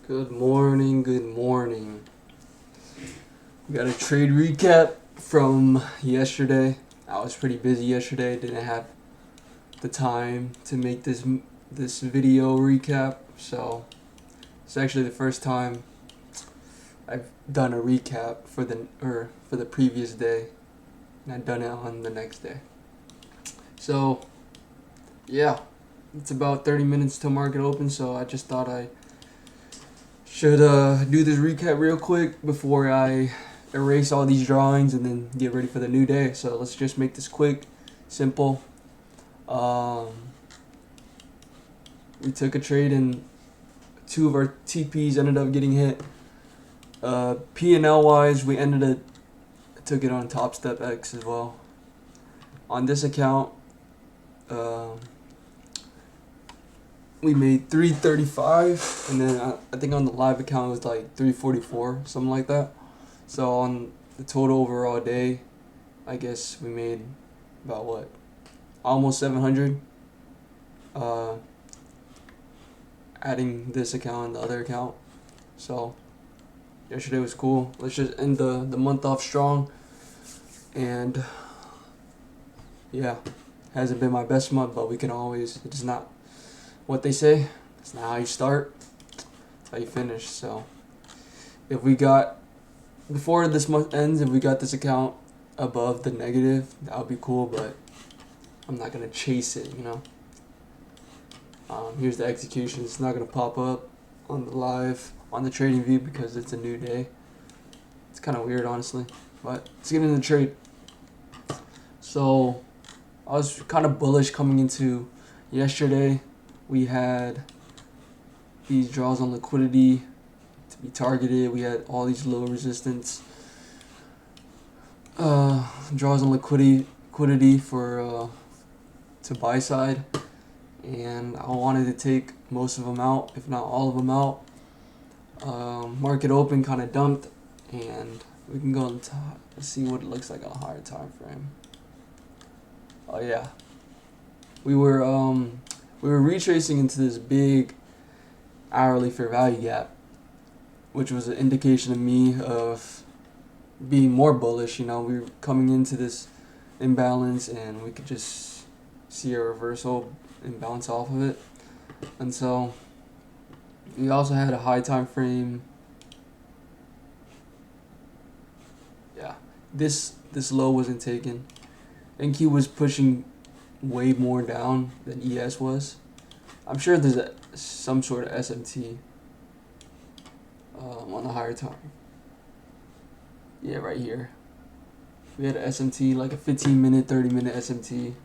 Good morning, good morning. We got a trade recap from yesterday. I was pretty busy yesterday, didn't have the time to make this video recap, so it's actually the first time I've done a recap for the previous day, and I've done it on the next day. So, yeah, it's about 30 minutes till market open, so I just thought I should do this recap real quick before I erase all these drawings and then get ready for the new day. So let's just make this quick, simple. We took a trade and two of our TPs ended up getting hit. P&L wise, we took it on Top Step X as well. On this account, we made 335, and then I think on the live account it was like 344, something like that. So on the total overall day, I guess we made about almost 700. Adding this account and the other account. So yesterday was cool. Let's just end the month off strong. And yeah, hasn't been my best month, but it's not what they say. It's not how you start, it's how you finish. So before this month ends, if we got this account above the negative, that would be cool, but I'm not gonna chase it, Here's the execution. It's not gonna pop up on the trading view because it's a new day. It's kind of weird, honestly, but let's get into the trade. So I was kind of bullish coming into yesterday. We had these draws on liquidity to be targeted. We had all these low resistance draws on liquidity for to buy side, and I wanted to take most of them out, if not all of them out. Market open kind of dumped, and we can go on top. Let's see what it looks like on a higher time frame. Oh yeah, we were retracing into this big hourly fair value gap, which was an indication to me of being more bullish. We were coming into this imbalance, and we could just see a reversal and bounce off of it. And so we also had a high time frame. Yeah, this low wasn't taken. NQ was pushing way more down than ES was. I'm sure there's some sort of SMT on the higher time. Yeah, right here. We had an SMT, like a 15-minute, 30-minute SMT.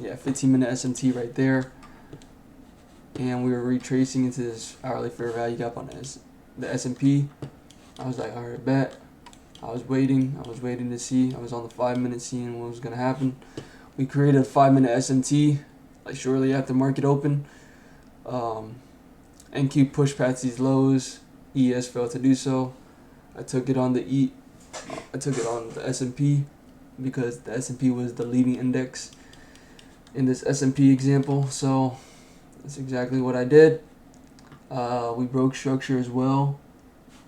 15-minute SMT right there. And we were retracing into this hourly fair value gap on the S&P. I was like, all right, bet. I was waiting to see. I was on the 5-minute seeing what was going to happen. We created a 5-minute SMT like shortly after market open. NQ pushed past these lows. ES failed to do so. I took it on the S&P because the S&P was the leading index in this S&P example. So that's exactly what I did. We broke structure as well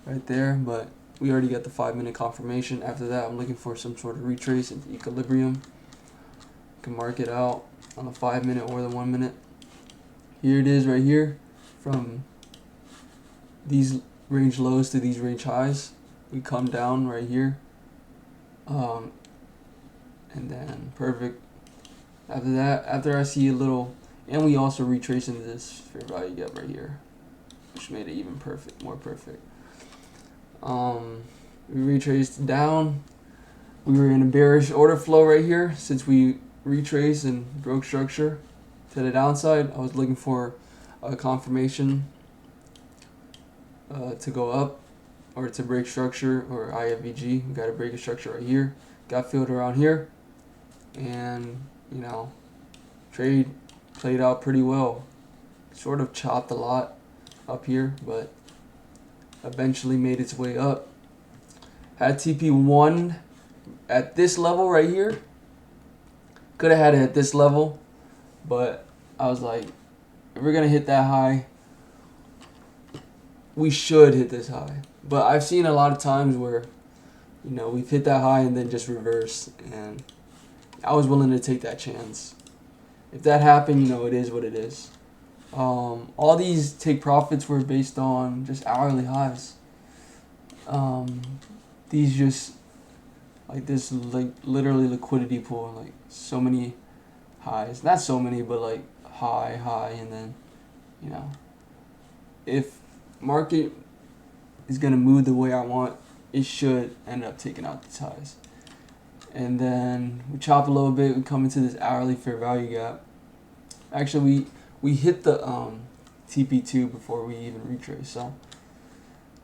right there, but we already got the 5-minute confirmation. After that, I'm looking for some sort of retrace into equilibrium. You can mark it out on the 5-minute or the 1-minute. Here it is right here, from these range lows to these range highs. We come down right here, and then perfect. After that, after I see a little, and we also retrace into this fair value gap right here, which made it even more perfect. We retraced down. We were in a bearish order flow right here. Since we retraced and broke structure to the downside, I was looking for a confirmation to go up or to break structure or IFVG. We got to break a structure right here. Got filled around here, and trade played out pretty well. Sort of chopped a lot up here, but eventually made its way up. Had TP1 at this level right here. Could have had it at this level, but I was like, if we're going to hit that high, we should hit this high. But I've seen a lot of times where, we've hit that high and then just reverse, and I was willing to take that chance. If that happened, it is what it is. All these take profits were based on just hourly highs. These just like this, like literally liquidity pool, like so many highs, not so many, but like high, and then if market is gonna move the way I want, it should end up taking out these highs. And then we chop a little bit, we come into this hourly fair value gap. Actually, we hit the TP2 before we even retrace. So,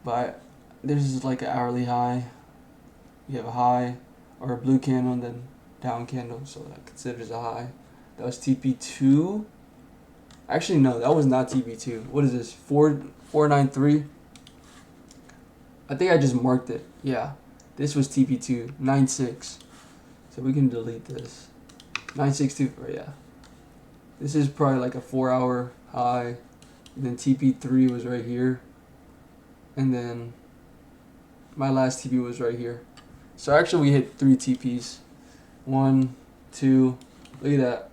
but there's like an hourly high. You have a high or a blue candle and then down candle, so that considers a high. That was TP2. Actually, no, that was not TP2. What is this? 493. I think I just marked it. Yeah, this was TP2 96. So we can delete this. 962. Yeah. This is probably like a 4-hour high. And then TP3 was right here. And then my last TP was right here. So actually we hit 3 TPs. 1, 2. Look at that.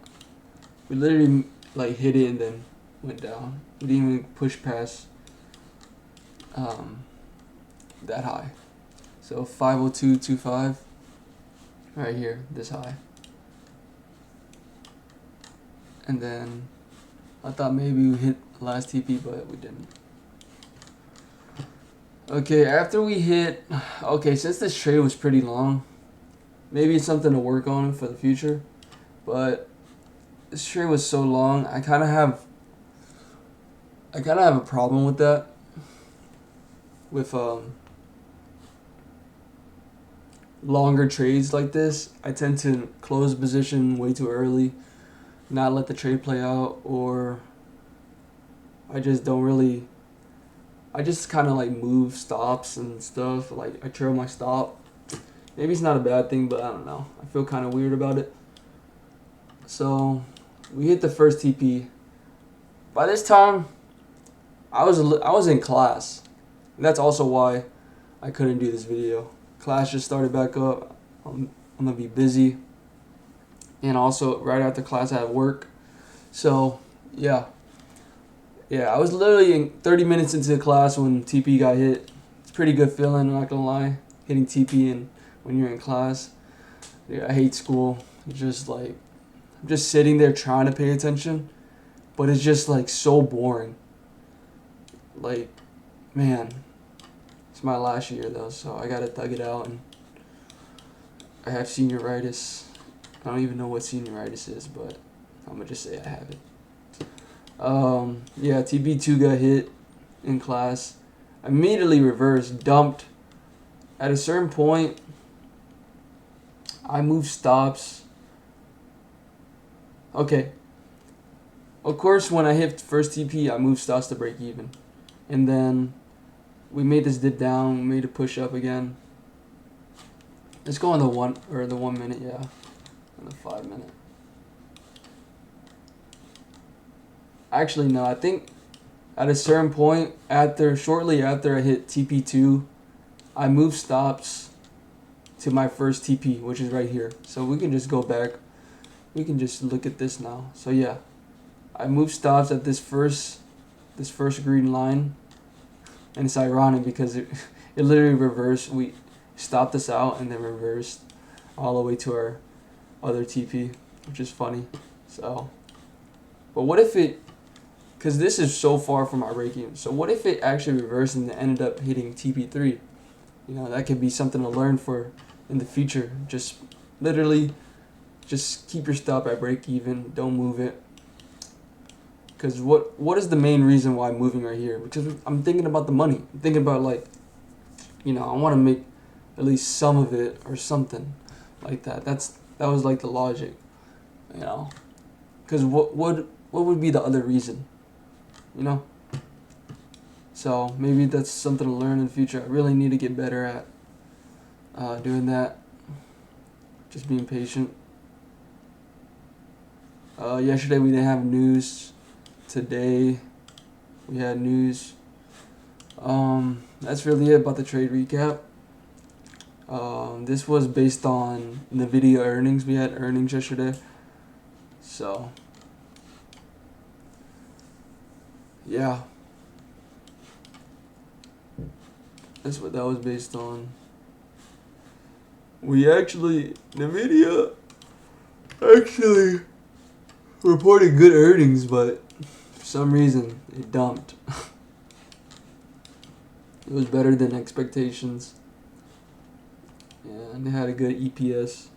We literally like hit it and then went down. We didn't even push past that high. So 502.25 right here, this high. And then I thought maybe we hit the last TP, but we didn't. Okay, after we hit, since this trade was pretty long, maybe it's something to work on for the future, but this trade was so long, I kind of have a problem with that. With longer trades like this, I tend to close position way too early, not let the trade play out, or I just kind of like move stops and stuff. Like I trail my stop. Maybe it's not a bad thing, but I don't know. I feel kind of weird about it. So we hit the first TP. By this time, I was in class. And that's also why I couldn't do this video. Class just started back up. I'm gonna be busy. And also right after class I have work. So yeah, I was literally in 30 minutes into the class when TP got hit. It's a pretty good feeling, I'm not gonna lie, hitting TP and when you're in class. Yeah, I hate school. It's just like I'm just sitting there trying to pay attention, but it's just like so boring. Like, man, it's my last year though, so I gotta thug it out. And I have senioritis. I don't even know what senioritis is, but I'm gonna just say I have it. Yeah, TP2 got hit in class. Immediately reversed, dumped. At a certain point, I moved stops. Okay. Of course, when I hit first TP, I moved stops to break even. And then we made this dip down, made a push up again. Let's go on the 1 minute, yeah. And the 5 minute. Actually, no, I think at a certain point, shortly after I hit TP2, I moved stops to my first TP, which is right here. So we can just go back. We can just look at this now. So yeah, I moved stops at this first green line, and it's ironic because it literally reversed. We stopped this out and then reversed all the way to our other TP, which is funny. So, but what if it? Because this is so far from our break even. So what if it actually reversed and ended up hitting TP3? That could be something to learn for in the future. Just literally, just keep your stop at break even. Don't move it. Because what is the main reason why I'm moving right here? Because I'm thinking about the money. I'm thinking about I want to make at least some of it or something like that. That was like the logic, Because what would be the other reason? So maybe that's something to learn in the future. I really need to get better at doing that. Just being patient. Yesterday we didn't have news. Today we had news. That's really it about the trade recap. This was based on NVIDIA earnings. We had earnings yesterday. So, yeah. That's what that was based on. NVIDIA actually reported good earnings, but for some reason it dumped. It was better than expectations. Yeah, and they had a good EPS.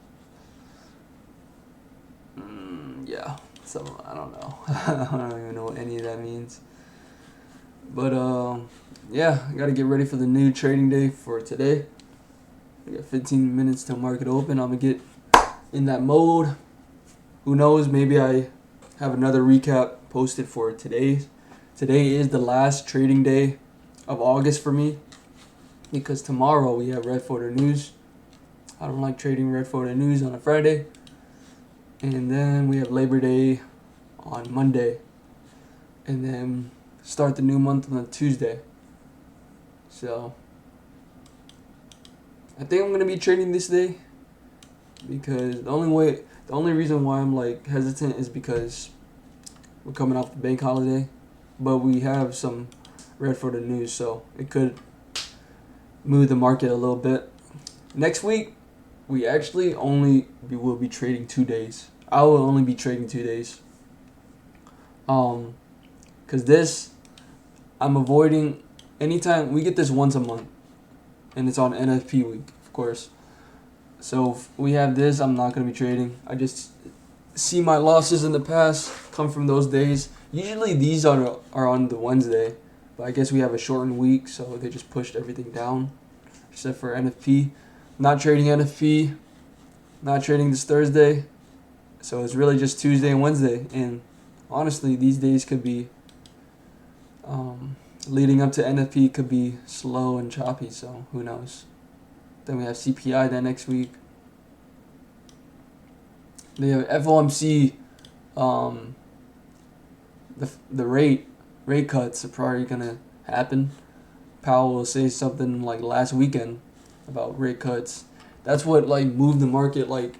Yeah, so I don't know. I don't even know what any of that means. But yeah, I gotta get ready for the new trading day for today. I got 15 minutes till market open. I'm gonna get in that mode. Who knows? Maybe I have another recap posted for today. Today is the last trading day of August for me because tomorrow we have Red Photo News. I don't like trading Red Photo News on a Friday. And then we have Labor Day on Monday. And then start the new month on a Tuesday. So I think I'm going to be trading this day because the only reason why I'm like hesitant is because we're coming off the bank holiday, but we have some Red Photo News, so it could move the market a little bit. Next week, we actually will be trading 2 days. I will only be trading 2 days. Cause this, I'm avoiding anytime we get this once a month, and it's on NFP week, of course. So if we have this, I'm not gonna be trading. I just see my losses in the past come from those days. Usually these are on the Wednesday, but I guess we have a shortened week, so they just pushed everything down, except for NFP. Not trading NFP, not trading this Thursday, so it's really just Tuesday and Wednesday. And honestly, these days could be, leading up to NFP could be slow and choppy, so who knows. Then we have CPI that next week. They have FOMC, the rate cuts are probably gonna happen. Powell will say something like last weekend about rate cuts. That's what like moved the market. Like,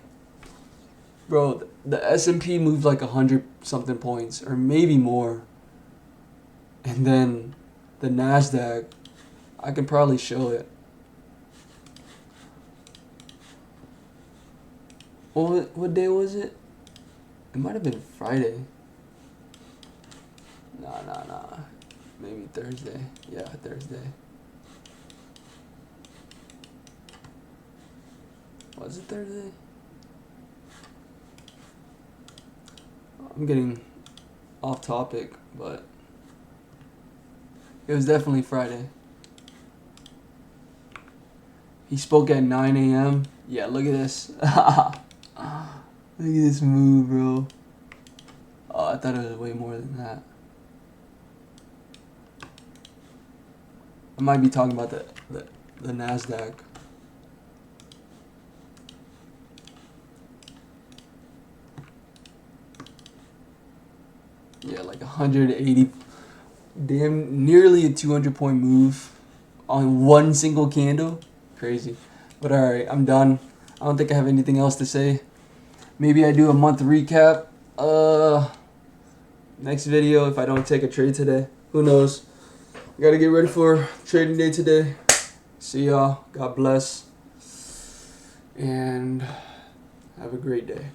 bro, the S&P moved like 100 something points or maybe more, and then the Nasdaq, I can probably show it. What day was it? It might have been Friday. Nah. Maybe Thursday. Yeah, Thursday. Was it Thursday? I'm getting off topic, but it was definitely Friday. He spoke at 9 a.m. Yeah, look at this. Look at this move, bro. Oh, I thought it was way more than that. I might be talking about the Nasdaq. Yeah, like 180, damn, nearly a 200-point move on one single candle. Crazy. But alright, I'm done. I don't think I have anything else to say. Maybe I do a month recap. Next video if I don't take a trade today. Who knows? Gotta get ready for trading day today. See y'all. God bless. And have a great day.